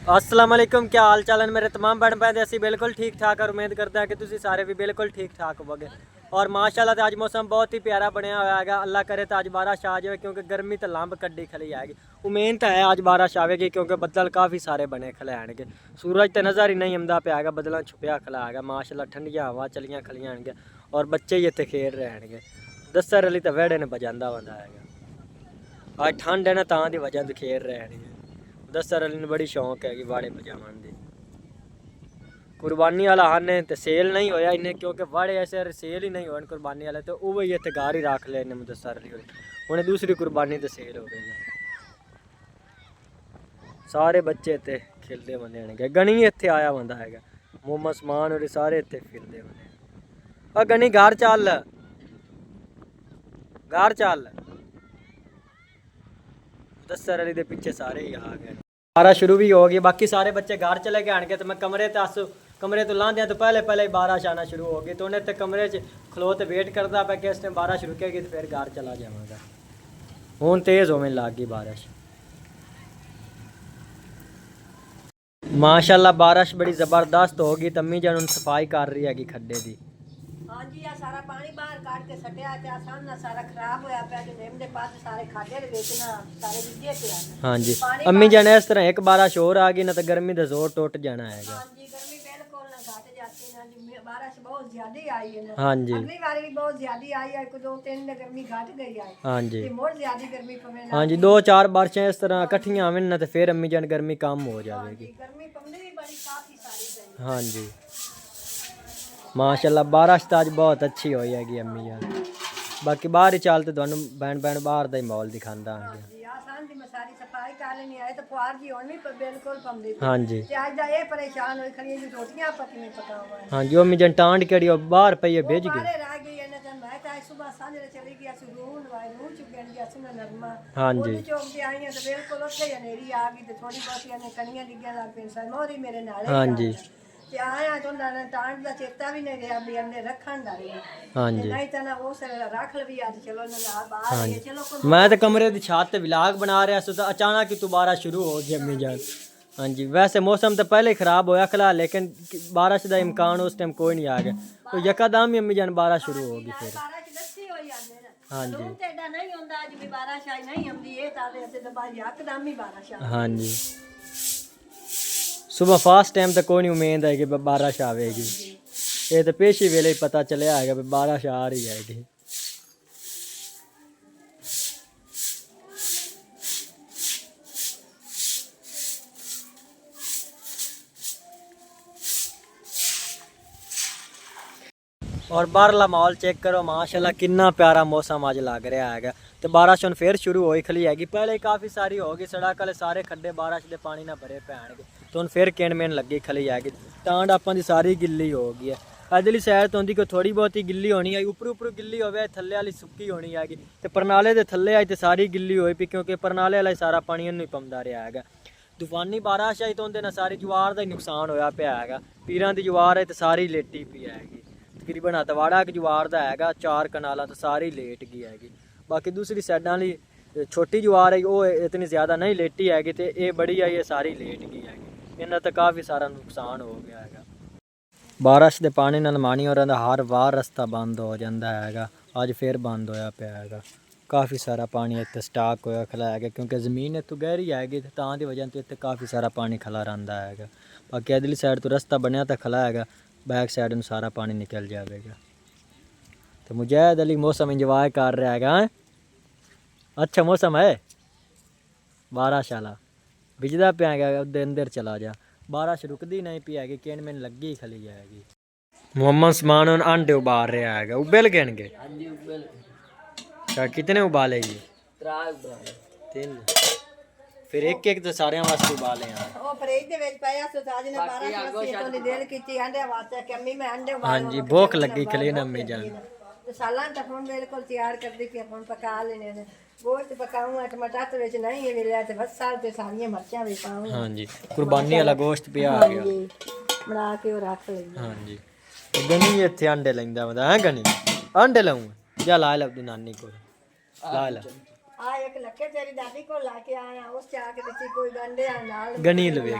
अस्सलाम वालेकुम, क्या हाल चाल है मेरे तमाम बहन भाई। ऐसी बिल्कुल ठीक ठाक और उम्मीद करता है कि तुम सारे भी बिल्कुल ठीक ठाक होगे। और माशाल्लाह तो आज मौसम बहुत ही प्यारा बनया हुआ है। अल्लाह करे तो आज बारिश आ जाए, क्योंकि गर्मी तो लंब कड्डी खली आएगी। उम्मीद तो है आज बारिश आएगी, क्योंकि बदल काफ़ी सारे बने खले आएंगे। सूरज तो नज़र ही नहीं आंदा पे आएगा, बदलों छुपया खला आएगा। माशाल्लाह ठंडियां हवा चलियां खलियां आएंगे और बच्चे ही इतने खेल रहे हैं। दस्तर अली तो वेड़े ने बजांदा वंदा है। आज ठंड है ना, तां दी वजह तो खेल रहे हैं। दस्तर अली ने बड़ी शौक है कि वाड़े बजावन दी। कुर्बानी वाला हाने तो सेल नहीं होया इन्हें, क्योंकि वाड़े ऐसे सेल ही नहीं हुए कुर्बानी वाले, तो वो ही इतने गार ही रख ले मुदस्सर अली उन्हें दूसरी कुर्बानी तो सेल हो गई। सारे बच्चे इतने खेलते बंदे हैं। गनी इतने आया बंदा है मोहम्मद समान और सारे इतने खेलते बंदे। गनी घर चल, घर चल। दस्तर अली के पीछे सारे ही आ गए। बारह शुरू भी हो गई, बाकी सारे बच्चे घर चले गए आने। तो मैं कमरे तो लाँदे तो पहले ही बारिश आना शुरू हो गई। तो उन्हें तो कमरे च खलो तो वेट करता पाया कि इस टाइम बारिश रुकेगी तो फिर घर चला जाऊँगा। हूँ तेज़ होने लग गई बारिश। माशाल्लाह बारिश बड़ी ज़बरदस्त होगी। तम्मी जान सफाई कर रही हैगी खड्डे की। हाँ जी, आ सारा पानी बाहर काट के सटिया ते सामना सारा खराब होया पे ते नेम दे पास सारे खादे दे बेचना सारे विजे पे आ। हाँ जी, अम्मी जान इस तरह एक बारिश और आ गई ना तो गर्मी का जोर टूट जाना है। हाँ जी, गर्मी बिल्कुल ना घट जाती ना जी, बारिश बहुत ज्यादा आई है ना। हाँ जी, अगली बार भी बहुत ज्यादा आई है, 1-2-3 दिन गर्मी घट गई है। हाँ जी, ते मोर ज्यादा गर्मी पवे ना। हाँ जी, 2-4 बारिशें इस तरह इकट्ठियां आवें ना तो फिर अम्मी जान गर्मी कम हो जाएगी। गर्मी पवनी भी बड़ी काफी सारी। हाँ जी, माशाल्लाह बारिश तो आज बहुत अच्छी हुई हैगी अम्मी जान। बाकी बाहर ही चलते तो बहन बाहर का ही माहौल दिखाता है। सारी सफाई कर लेनी है तो फुआर जी होनी पर बिल्कुल पमदी। हाँ जी, आज दा ये परेशान होई खड़ी जी रोटियां पकी में पकावा। हाँ जी, अम्मी जान टांड केड़ी बाहर पई है भेज गई। बाहर रह गई है ना, मैं तो आज सुबह सांझे चली गई सुरून वाई रू चुकन गया सुना नरमा। हाँ जी, ओदी चौक ते आई है तो बिल्कुल उठे हनेरी आ गई तो थोड़ी बहुत ने कनियां डिग्गियां लग पे सन मोरी मेरे नाले। हाँ जी, ते आया तो ना टांड दा चेता भी नहीं रहा भी अंदर रखन दा रे। हाँ जी, नहीं तो ना वो से रख लवी आज चलो ना बाहर हाँ ये जी। चलो मैं तो कमरे की छत ते व्लॉग बना रहा था, अचानक ही दोबारा शुरू हो गई अम्मी जान। हाँ जी, वैसे मौसम तो पहले ही खराब होया खला, लेकिन बारिश का इम्कान उस टाइम कोई नहीं आ गया। तो यकदम ही अम्मी जान बारिश शुरू होगी फिर। हाँ जी, हाँ जी, सुबह फास्ट टाइम तो कोई नहीं उम्मीद है कि बारिश आवेगी। ये तो पेशी वेले ही पता चलिया है कि बारिश आ रही है। और बाहरला माहौल चेक करो, माशाल्लाह कितना प्यारा मौसम आज लग रहा है। तो बारिश हम फिर शुरू हो खली हैगी, पहले ही काफ़ी सारी होगी। सड़क वाले सारे खड्डे बारिश के पानी ना भरे पे आएंगे, तो हम फिर किन मेन लगी खली हैगी। टांड अपन की सारी गिल्ली हो गई है। इधरली साइड तो होंगी कोई थोड़ी बहुत ही गिल्ली होनी है, उपर गिल्ली होवे, थल्ले वाली सुक्की होनी हैगी। तो परनाले के थल्ले आई तो सारी गिल्ली होई पी, क्योंकि परनाले वाला सारा पानी नहीं पौंदा रहा है। तूफानी बारिश आई तो उनके ना सारी जवार का ही नुकसान होया पिया है। पीरां की जवार है तो सारी लेटी पी हैगी। तकरीबन हतवाड़ा एक जवार का है 4 कनाला, तो सारी लेट गई हैगी। बाकी दूसरी साइडा वाली छोटी जवार है वो इतनी ज़्यादा नहीं लेटी हैगी, तो ये बड़ी है ये सारी लेट गई हैगी। इन्हें तो काफ़ी सारा नुकसान हो गया है। बारिश के पानी नाल मानी और हर वार रस्ता बंद हो जाता है। अज फिर बंद होया पिया है। काफ़ी सारा पानी इतने स्टाक होया खला है, क्योंकि ज़मीन इतों गहरी हैगी, तां दी वजह तो इतने काफ़ी सारा पानी खला रहा है। बाकी इधरली साइड तो रस्ता बनया तो खला है, बैक साइड में सारा पानी निकल जाएगा। तो मुजाहिद अली मौसम इंजॉय कर रहा है। अच्छा मौसम है, बारिश वाला भिजदा पिया है। उधर अंदर चला जा, बारिश रुकती नहीं पी हैगी, किन मैन लगी खली जाएगी। मोहम्मद समान अंडे उबाल रहा है, उबल गए। अच्छा कितने उबालेगी? 3। फिर एक तो सारे वास्ते उबाले यार। हाँ जी, भूख लगी खली ना अम्मी जान। सालां तक हम बिल्कुल तैयार कर दी कि हम पका लेने ने। गोश्त पकाऊं टमाटर तो विच नहीं मिलिया ते बस साल ते सारियां मिर्चां भी पाऊं। हाँ जी, कुर्बानी वाला गोश्त पिया आ गया। बना के और रख लेंगे। हाँ जी, गनी इत्थे अंडे लेंदा बंदा है। गनी अंडे लाऊं जा ला ला अपनी नानी को ला ला। ਆ ਇੱਕ ਲੱਕੇ ਤੇਰੀ ਦਾਦੀ ਕੋਲ ਲਾ ਕੇ ਆਇਆ ਉਸ ਚ ਆ ਕੇ ਦਿੱਤੀ ਕੋਈ ਗੰਡੇ ਆ ਨਾਲ ਗਣੀ ਲਵੇ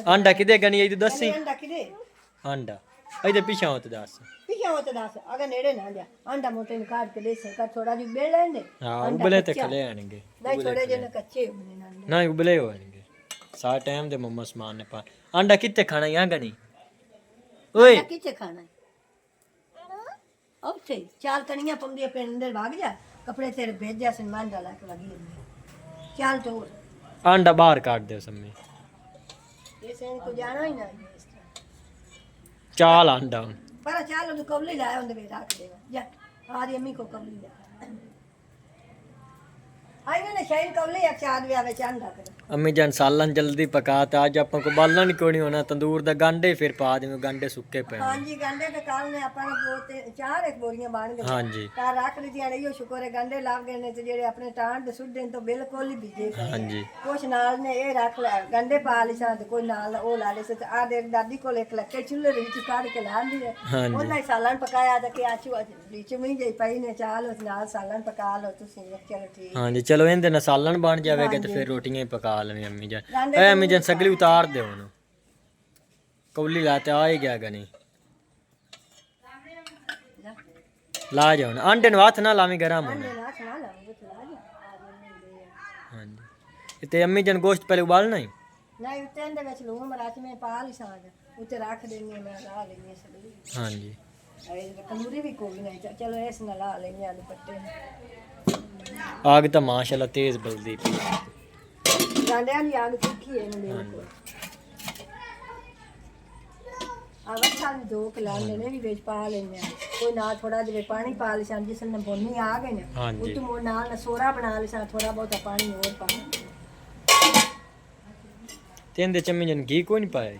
ਆਂਡਾ ਕਿਦੇ ਗਣੀ ਇਹ ਦੱਸੀ ਅੰਡਾ ਕਿਦੇ ਆਂਡਾ ਇਹਦੇ ਪਿੱਛੇ ਹੋਤ ਦੱਸ ਪਿਛਾ ਉਹ ਤੇ ਦੱਸ ਅਗਰ ਨੇੜੇ ਨਾ ਲਿਆ ਅੰਡਾ ਮੋਟੇ ਨੂੰ ਕਾਟ ਕੇ ਦੇ ਸਕਾ ਥੋੜਾ ਜਿਹਾ ਬੇਲ ਲੈਂਦੇ ਹਾਂ ਉਬਲੇ ਤੇ ਖਲੇ ਆਣਗੇ ਨਹੀਂ ਥੋੜੇ ਜਿਹੇ ਕੱਚੇ ਹੁੰਦੇ ਨੇ ਨਾ ਉਬਲੇ ਹੋਣਗੇ ਸਾਰਾ ਟਾਈਮ ਦੇ ਮੰਮਾ ਸਮਾਨ ਨੇ ਪਾ ਆਂਡਾ ਕਿੱਥੇ ਖਾਣਾ ਯਾ ਗਣੀ ਓਏ ਕਿੱਥੇ ਖਾਣਾ ਉੱਥੇ ਚਾਲ ਕਣੀਆਂ ਪੰਦੀਆਂ ਪਿੰਡ ਅੰਦਰ ਵਗ ਜਾ ਕੱਪੜੇ ਤੇਰੇ ਭੇਜਿਆ ਸੀ ਮਾਂ ਦਾ ਲਾ ਕੇ ਵਗੀ ਚੱਲ ਤੋੜ ਆਂਡਾ ਬਾਹਰ ਕੱਢ ਦਿਓ ਸੰਮੀ ਇਹ ਸੈਨ ਕੋ ਜਾਣਾ ਹੀ ਨਾ ਚਾਲ ਆਂਡਾ ਹੁਣ ਪਰ ਚੱਲ ਉਹ ਕਵਲੀ ਲਾਇਆ ਉਹਦੇ ਵਿੱਚ ਰੱਖ ਦੇਗਾ ਜਾ ਆਦੀ ਅੰਮੀ ਕੋ ਕਵਲੀ ਲਾ ਆਈ ਨੇ ਸ਼ਾਇਨ ਕਵਲੀ ਇੱਕ ਚਾਦ ਵਿਆਹ ਵਿੱਚ ਅੰਡਾ ਕਰ अम्मी जान सालन जल्दी पका तो आज अपन को बालन क्यों नहीं होना तंदूर दा गंडे फिर पा देंगे गंडे सुक्के पे हाँ जी गंडे तो कल ने अपन बोते चार एक बोरियां बन गई हाँ जी कार रख ली थी अड़ियो शुक्र है गंडे लाग गए ने ते जेड़े अपने टांड दे सुट देन तो बिल्कुल ही बीजे हाँ जी कुछ नाल ने ये रख ले गंडे पा ली सा कोई नाल ओ ला ले से आ देख दादी को एक लक्के चूल्हे दे विच काट के ला दी है हाँ जी ओना सालन पकाया था कि आचू बीच में ही पई ने चाल उस नाल सालन पका लो तुसी चलो ठीक हाँ जी चलो इनदे ना सालन बन जावेगा तो फिर रोटियां ही पका लेनी अम्मी जान ए अम्मी जान सगली उतार दे हुन कौली लाते आ ही गया गनी ला जाओ ना अंडे नु हाथ ना लावी गरम होने ना खा ला वो चला जा हाँ जी ते अम्मी जान गोश्त पहले उबालना ही नहीं उते अंदर ਵਿੱਚ ਲੂਣ ਮਰਾਚ में पा ली साग उते रख देनी मैं ला लेनी सगली हाँ जी अरे तंदूरी भी कोई नहीं चलो इस ना ला लेनी आलू पट्टे आग तो माशाल्लाह तेज बलदी पी ਗਾਂਡਿਆਂ ਦੀ ਆਗ ਤਿੱਖੀ ਹੈ ਮੇਰੇ ਕੋਲ ਆਵੱਛਾ ਵੀ ਦੋ ਕਲਾਂਦੇ ਨੇ ਵੀ ਵਿੱਚ ਪਾ ਲੈਂਦੇ ਆ ਕੋਈ ਨਾਲ ਥੋੜਾ ਜਿਹਾ ਪਾਣੀ ਪਾ ਲਈ ਸਾਂ ਜਿਸ ਨੇ ਬੋਨੀ ਆ ਗਏ ਨੇ ਹਾਂਜੀ ਉੱਤੇ ਮੋ ਨਾਲ ਸੋਰਾ ਬਣਾ ਲਈ ਸਾਂ ਥੋੜਾ ਬਹੁਤਾ ਪਾਣੀ ਹੋਰ ਪਾ तेंदे चम्मी जन घी कोई नहीं पाया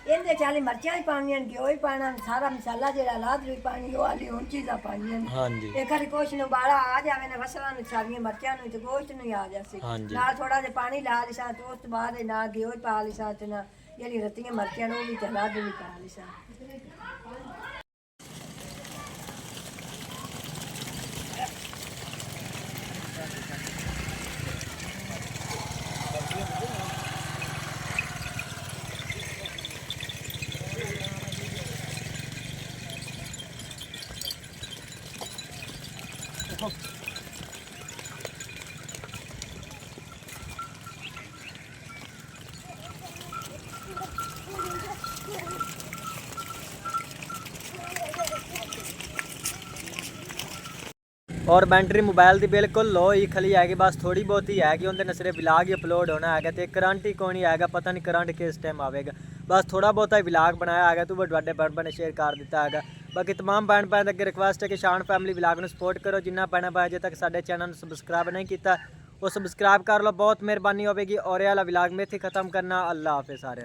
ਇਹਦੇ ਚਾਲੀ ਮਿਰਚਾਂ ਹੀ ਪਾਣੀਆਂ ਘਿਓ ਹੀ ਪਾਣਾ ਸਾਰਾ ਮਸਾਲਾ ਜਿਹੜਾ ਲਾਦਰੀ ਪਾਣੀ ਉਹ ਵਾਲੀ ਹੁਣ ਚੀਜ਼ਾਂ ਪਾਣੀਆਂ हाँ जी ਇਹ ਕਰੀ ਕੁਛ ਨੂੰ ਬਾਲਾ ਆ ਜਾਵੇ ਨਾ ਫਸਲਾਂ ਨੂੰ ਸਾਰੀਆਂ ਮਿਰਚਾਂ ਨੂੰ ਤੇ ਗੋਸ਼ਤ ਨੂੰ ਹੀ ਆ ਜਾਸੀ ਹਾਂਜੀ। ਨਾਲ ਥੋੜਾ ਜਿਹਾ ਪਾਣੀ ਲਾ ਲਈ ਸਾਂ ਤੇ ਉਸ ਤੋਂ ਬਾਅਦ ਨਾ ਘਿਓ ਹੀ ਪਾ ਲਈ ਸਾਂ ਤੇ ਨਾ ਜਿਹੜੀ ਰਤੀਆਂ ਮਿਰਚਾਂ ਨੂੰ ਉਹ ਵੀ ਤੇ ਲਾਦਰੀ ਪਾ ਲਈ ਸਾਂ और बैटरी मोबाइल की बिल्कुल लो ही खली है बस थोड़ी बहुत ही है कि उन्हें सिर्फ विलाग ही अपलोड होना है तो करंट ही कोई नहीं आएगा पता नहीं करंट किस टाइम आएगा बस थोड़ा बहुत ही विलाग बनाया है तो बड़े भैन ने शेयर कर दिता है बाकी तमाम भैन भैन अगे रिक्वेस्ट है कि शान फैमिली विलाग में सपोर्ट करो जिन्ना भैन भाई अजे तक साढ़े चैनल सबसक्राइब नहीं किया वो सबसक्राइब कर लो बहुत मेहरबानी होगी और ये वाला विलाग में इत्थे खत्म करना अल्लाह हाफिज़ सारे।